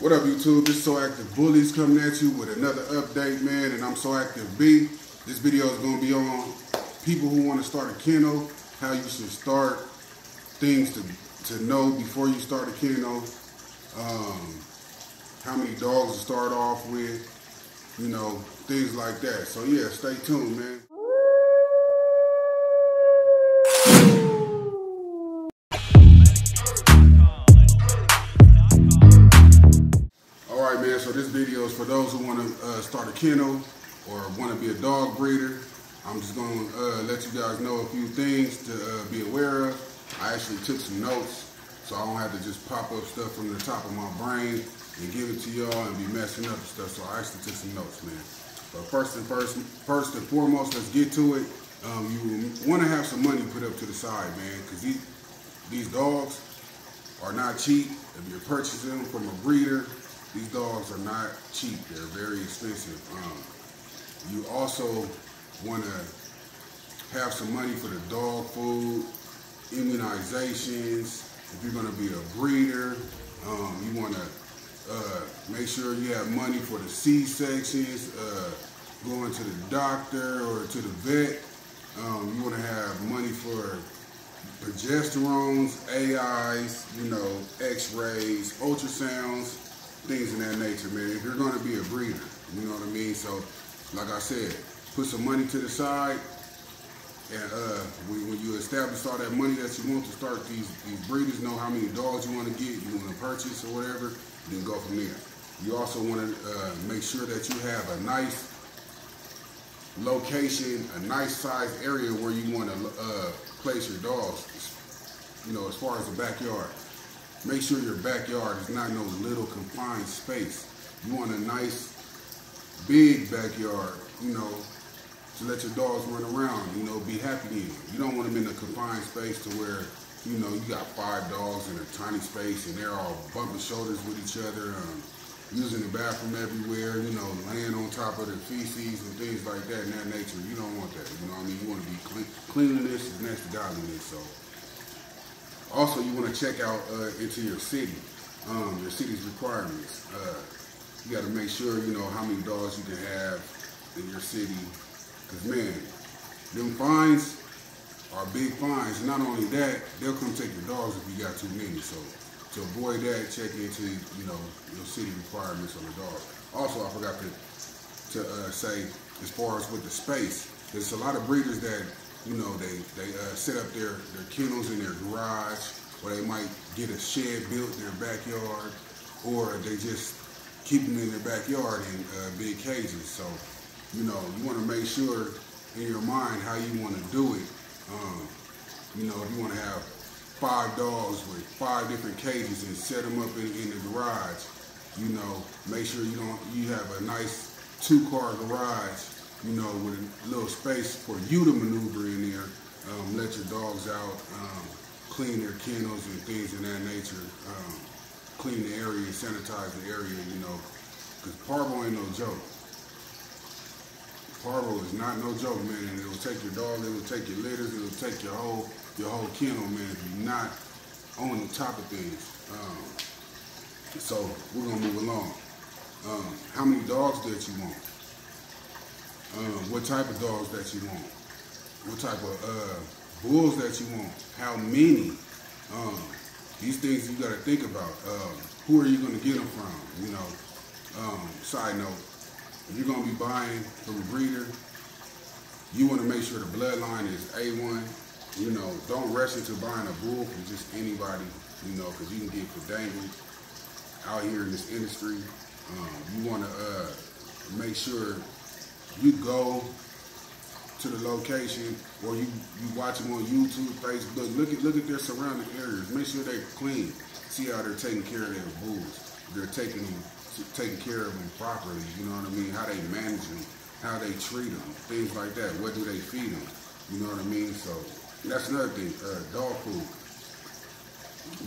What up, YouTube? This is So Active Bullies coming at you with another update, man, and I'm So Active B. This video is going to be on people who want to start a kennel, how you should start, things to know before you start a kennel, how many dogs to start off with, you know, things like that. So yeah, stay tuned, man. Alright, man, so this video is for those who want to start a kennel or want to be a dog breeder. I'm just going to let you guys know a few things to be aware of. I actually took some notes so I don't have to just pop up stuff from the top of my brain and give it to y'all and be messing up and stuff. So I actually took some notes, man. But first and foremost, let's get to it. You want to have some money put up to the side, man, because these dogs are not cheap. If you're purchasing them from a breeder, these dogs are not cheap. They're very expensive. You also want to have some money for the dog food, immunizations. If you're going to be a breeder, you want to make sure you have money for the C-sections, going to the doctor or to the vet. You want to have money for progesterones, AIs, you know, X-rays, ultrasounds, things of that nature, man. If you're going to be a breeder, you know what I mean? So, like I said, put some money to the side, and when you establish all that money that you want to start these breeders, know how many dogs you want to get, you want to purchase or whatever, then go from there. You also want to make sure that you have a nice location, a nice sized area where you want to place your dogs, you know, as far as the backyard. Make sure your backyard is not no little confined space. You want a nice, big backyard, you know, to let your dogs run around, you know, be happy in. You don't want them in a confined space to where, you know, you got 5 dogs in a tiny space and they're all bumping shoulders with each other, using the bathroom everywhere, you know, laying on top of their feces and things like that in that nature. You don't want that, you know what I mean? You want to be clean. Cleanliness is next to godliness, so. Also, you want to check out into your city, your city's requirements. You got to make sure you know how many dogs you can have in your city. Because, man, them fines are big fines. And not only that, they'll come take your dogs if you got too many. So, to avoid that, check into, you know, your city requirements on the dog. Also, I forgot to say, as far as with the space, there's a lot of breeders that, you know, they set up their kennels in their garage, or they might get a shed built in their backyard, or they just keep them in their backyard in big cages. So, you know, you want to make sure in your mind how you want to do it. You know, if you want to have 5 dogs with 5 different cages and set them up in the garage, you know, make sure you have a nice 2-car garage, you know, with a little space for you to maneuver in there, let your dogs out, clean their kennels and things of that nature, clean the area, sanitize the area, you know, because parvo ain't no joke. Parvo is not no joke, man, and it'll take your dog, it'll take your litters, it'll take your whole kennel, man, if you're not on the top of things. So we're gonna move along. How many dogs that you want? What type of dogs that you want, what type of bulls that you want, how many, these things you got to think about. Who are you going to get them from, you know? Side note, if you're going to be buying from a breeder, you want to make sure the bloodline is A1. You know, don't rush into buying a bull from just anybody, you know, because you can get dangled out here in this industry. You want to make sure you go to the location, or you watch them on YouTube, Facebook. Look at their surrounding areas. Make sure they're clean. See how they're taking care of their bulls. They're taking care of them properly. You know what I mean? How they manage them, how they treat them, things like that. What do they feed them? You know what I mean? So that's another thing. Dog food.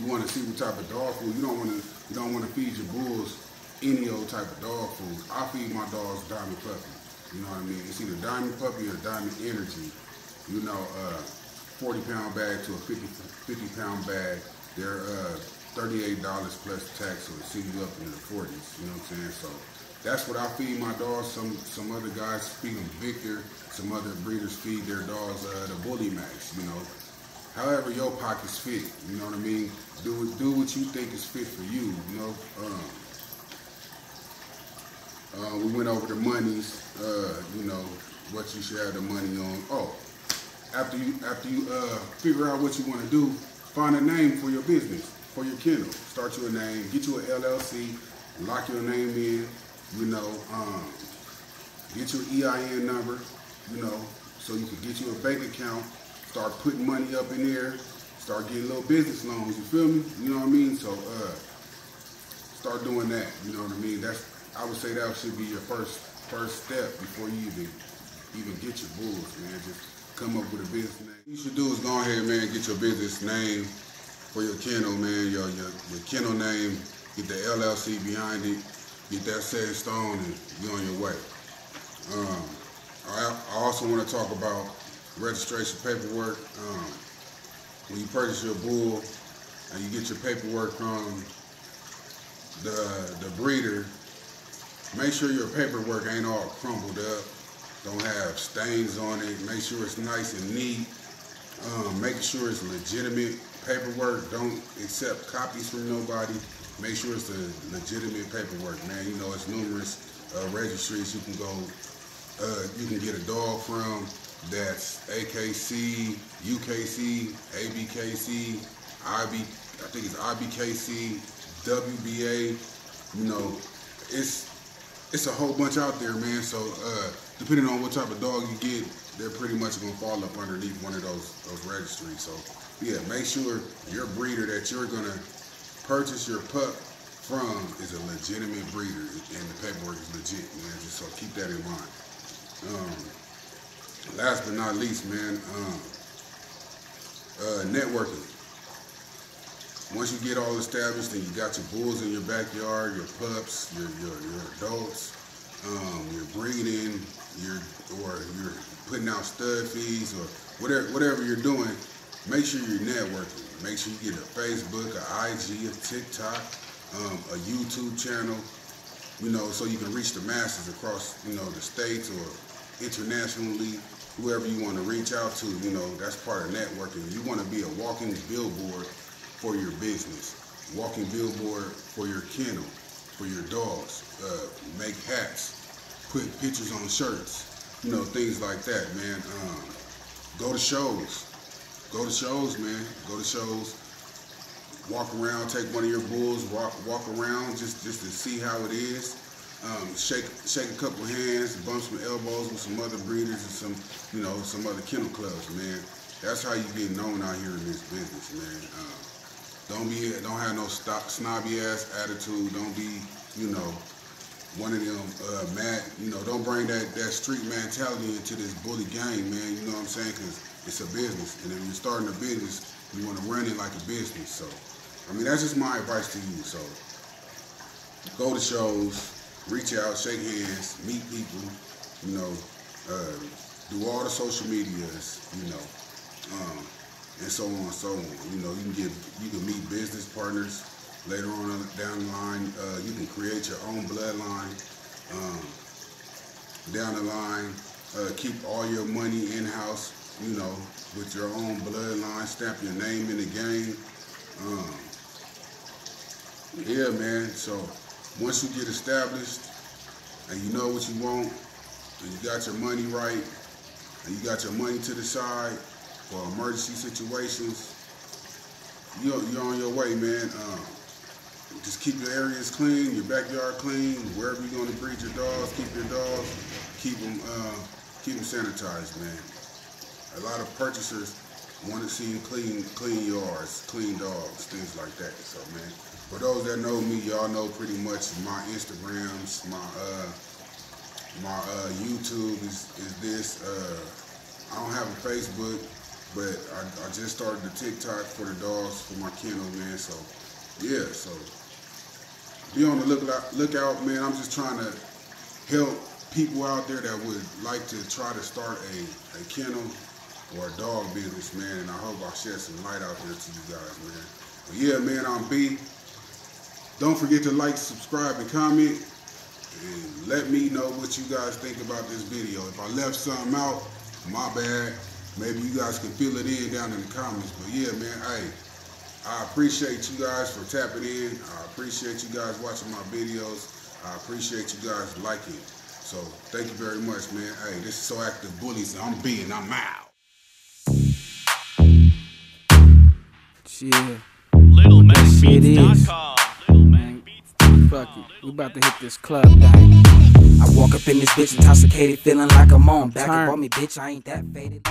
You want to see what type of dog food. You don't want to feed your bulls any old type of dog food. I feed my dogs Diamond Puppy. You know what I mean? It's either Diamond Puppy or Diamond Energy. You know, 40-pound bag to a 50-pound bag. They're $38 plus tax, so it sends you up into the 40s. You know what I'm saying? So that's what I feed my dogs. Some other guys feed them Victor. Some other breeders feed their dogs the Bully Max. You know, however your pockets fit. You know what I mean? Do what you think is fit for you. You know. We went over the monies. You know what you should have the money on. Oh, after you figure out what you want to do, find a name for your business, for your kennel. Start you a name. Get you an LLC. Lock your name in. You know, get your EIN number, you know, so you can get you a bank account, start putting money up in there, start getting little business loans, you feel me? You know what I mean? So, start doing that, you know what I mean? I would say that should be your first step before you even get your bulls, man. Just come up with a business name. What you should do is go ahead, man, get your business name for your kennel, man, your kennel name, get the LLC behind it. Get that set in stone and you're on your way. I also want to talk about registration paperwork. When you purchase your bull and you get your paperwork from the breeder, make sure your paperwork ain't all crumbled up, don't have stains on it, make sure it's nice and neat, make sure it's legitimate paperwork, don't accept copies from nobody. Make sure it's the legitimate paperwork, man. You know, it's numerous registries you can go, you can get a dog from that's AKC, UKC, ABKC, I think it's IBKC, WBA. You know, it's a whole bunch out there, man. So depending on what type of dog you get, they're pretty much gonna fall up underneath one of those registries. So yeah, make sure your breeder that you're gonna purchase your pup from is a legitimate breeder and the paperwork is legit, man. Just so keep that in mind. Last but not least, man, networking. Once you get all established and you got your bulls in your backyard, your pups, your adults, you're breeding, you're putting out stud feeds or whatever you're doing, make sure you're networking. Make sure you get a Facebook, a IG, a TikTok, a YouTube channel, you know, so you can reach the masses across, you know, the states or internationally, whoever you want to reach out to, you know, that's part of networking. You want to be a walking billboard for your business, walking billboard for your kennel, for your dogs, make hats, put pictures on shirts, you know, things like that, man. Go to shows. Go to shows, man. Go to shows. Walk around, take one of your bulls, walk around just to see how it is. Shake a couple hands, bump some elbows with some other breeders and some other kennel clubs, man. That's how you get known out here in this business, man. Don't have no snobby ass attitude. Don't be, you know, one of them mad. You know, don't bring that street mentality into this bully gang, man. You know what I'm saying? Because it's a business, and if you're starting a business, you want to run it like a business. So, I mean, that's just my advice to you. So, go to shows, reach out, shake hands, meet people, you know, do all the social medias, you know, and so on and so on. You know, you can meet business partners later on down the line. You can create your own bloodline down the line. Keep all your money in-house, you know, with your own bloodline, stamp your name in the game. Yeah, man, so once you get established and you know what you want and you got your money right and you got your money to the side for emergency situations, you're on your way, man. Just keep your areas clean, your backyard clean, wherever you're going to breed your dogs, keep your dogs, keep them sanitized, man. A lot of purchasers want to see clean yards, clean dogs, things like that. So, man, for those that know me, y'all know pretty much my Instagrams, my YouTube is this. I don't have a Facebook, but I just started the TikTok for the dogs for my kennel, man. So, yeah, so be on the lookout, man. I'm just trying to help people out there that would like to try to start a kennel or a dog business, man, and I hope I shed some light out there to you guys, man. But yeah, man, I'm B. Don't forget to like, subscribe, and comment. And let me know what you guys think about this video. If I left something out, my bad. Maybe you guys can fill it in down in the comments. But yeah, man, hey, I appreciate you guys for tapping in. I appreciate you guys watching my videos. I appreciate you guys liking. So thank you very much, man. Hey, this is So Active Bullies. I'm out. Yeah. LittleMacBeats.com. Fuck it. We about to hit this club thing. I walk up in this bitch intoxicated, feeling like I'm on. Back up on me, bitch, I ain't that faded.